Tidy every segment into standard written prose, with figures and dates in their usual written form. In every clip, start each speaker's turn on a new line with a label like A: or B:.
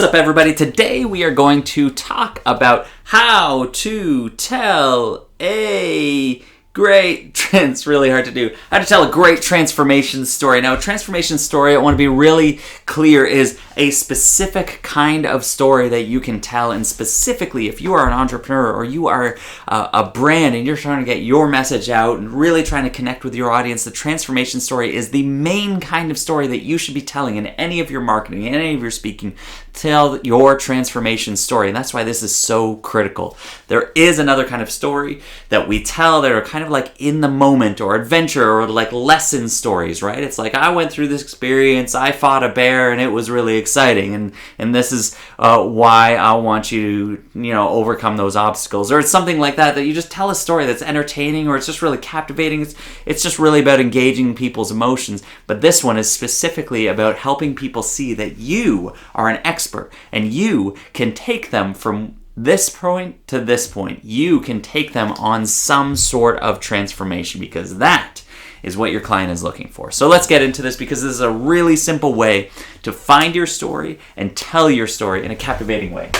A: What's up, everybody? Today we are going to talk about how to tell a it's really hard to do. How to tell a great transformation story. Now, a transformation story, I want to be really clear, is a specific kind of story that you can tell. And specifically, if you are an entrepreneur or you are a brand and you're trying to get your message out and really trying to connect with your audience, the transformation story is the main kind of story that you should be telling in any of your marketing, in any of your speaking. Tell your transformation story. And that's why this is so critical. There is another kind of story that we tell that are kind of like in the moment or adventure or like lesson stories, right? It's like, I went through this experience, I fought a bear, and it was really exciting, and this is why I want you to, overcome those obstacles, or it's something like that you just tell a story that's entertaining, or it's just really captivating. It's just really about engaging people's emotions. But this one is specifically about helping people see that you are an expert and you can take them from this point to this point. You can take them on some sort of transformation, because that is what your client is looking for. So let's get into this, because this is a really simple way to find your story and tell your story in a captivating way.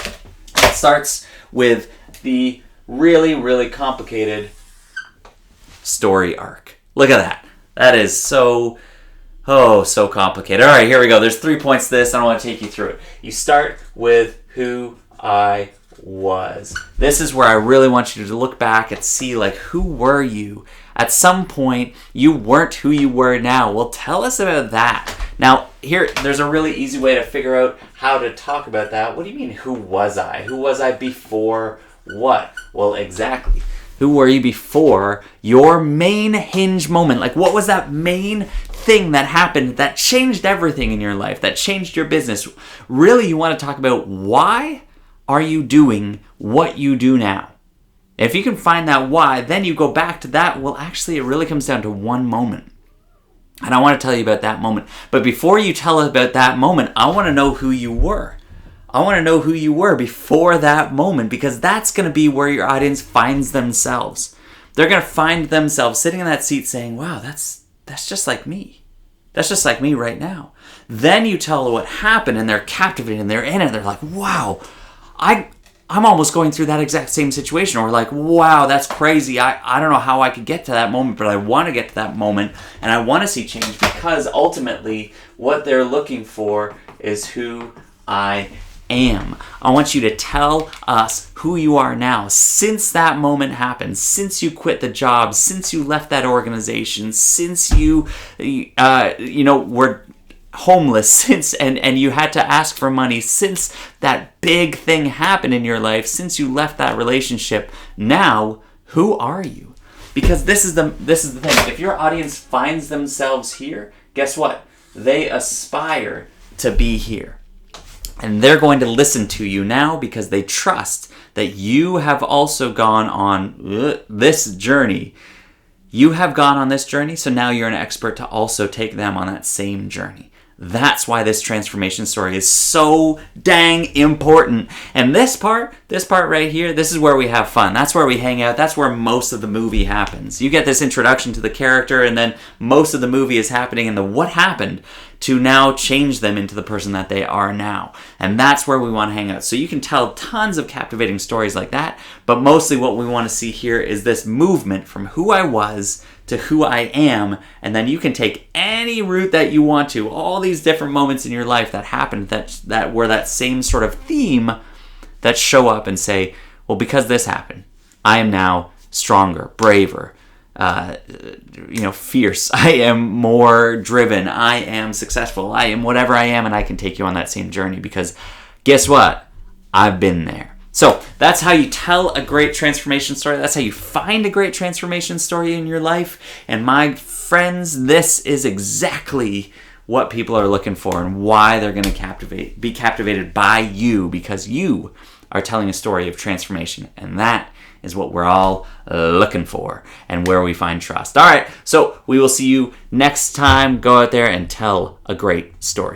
A: It starts with the really, really complicated story arc. Look at that. That is so complicated. All right, here we go. There's 3 points to this. I don't want to take you through it. You start with who I was. This is where I really want you to look back and see, like, who were you? At some point, you weren't who you were now. Well, tell us about that. Now, there's a really easy way to figure out how to talk about that. What do you mean, who was I? Who was I before what? Well, exactly. Who were you before your main hinge moment? Like, what was that main thing that happened that changed everything in your life, that changed your business? Really, you want to talk about why are you doing what you do now? If you can find that why, then you go back to that. Well, actually, it really comes down to one moment. And I want to tell you about that moment. But before you tell us about that moment, I want to know who you were. I want to know who you were before that moment, because that's going to be where your audience finds themselves. They're going to find themselves sitting in that seat saying, wow, that's just like me. That's just like me right now. Then you tell what happened, and they're captivated, and they're in it. They're like, wow, I'm almost going through that exact same situation. Or like, wow, that's crazy. I don't know how I could get to that moment, but I want to get to that moment, and I want to see change, because ultimately what they're looking for is who I am. I want you to tell us who you are now. Since that moment happened, since you quit the job, since you left that organization, since you were homeless, since and you had to ask for money, since that big thing happened in your life, since you left that relationship, now who are you? Because this is the thing. If your audience finds themselves here, guess what? They aspire to be here. And they're going to listen to you now because they trust that you have also gone on this journey. You have gone on this journey, so now you're an expert to also take them on that same journey. That's why this transformation story is so dang important. And this part right here, this is where we have fun. That's where we hang out. That's where most of the movie happens. You get this introduction to the character, and then most of the movie is happening in the what happened to now change them into the person that they are now. And that's where we want to hang out. So you can tell tons of captivating stories like that, but mostly what we want to see here is this movement from who I was to who I am, and then you can take any route that you want to, all these different moments in your life that happened that were that same sort of theme, that show up and say, well, because this happened, I am now stronger, braver, fierce. I am more driven. I am successful. I am whatever I am, and I can take you on that same journey, because guess what? I've been there. So that's how you tell a great transformation story. That's how you find a great transformation story in your life. And my friends, this is exactly what people are looking for, and why they're going to be captivated by you, because you are telling a story of transformation. And that is what we're all looking for, and where we find trust. All right, so we will see you next time. Go out there and tell a great story.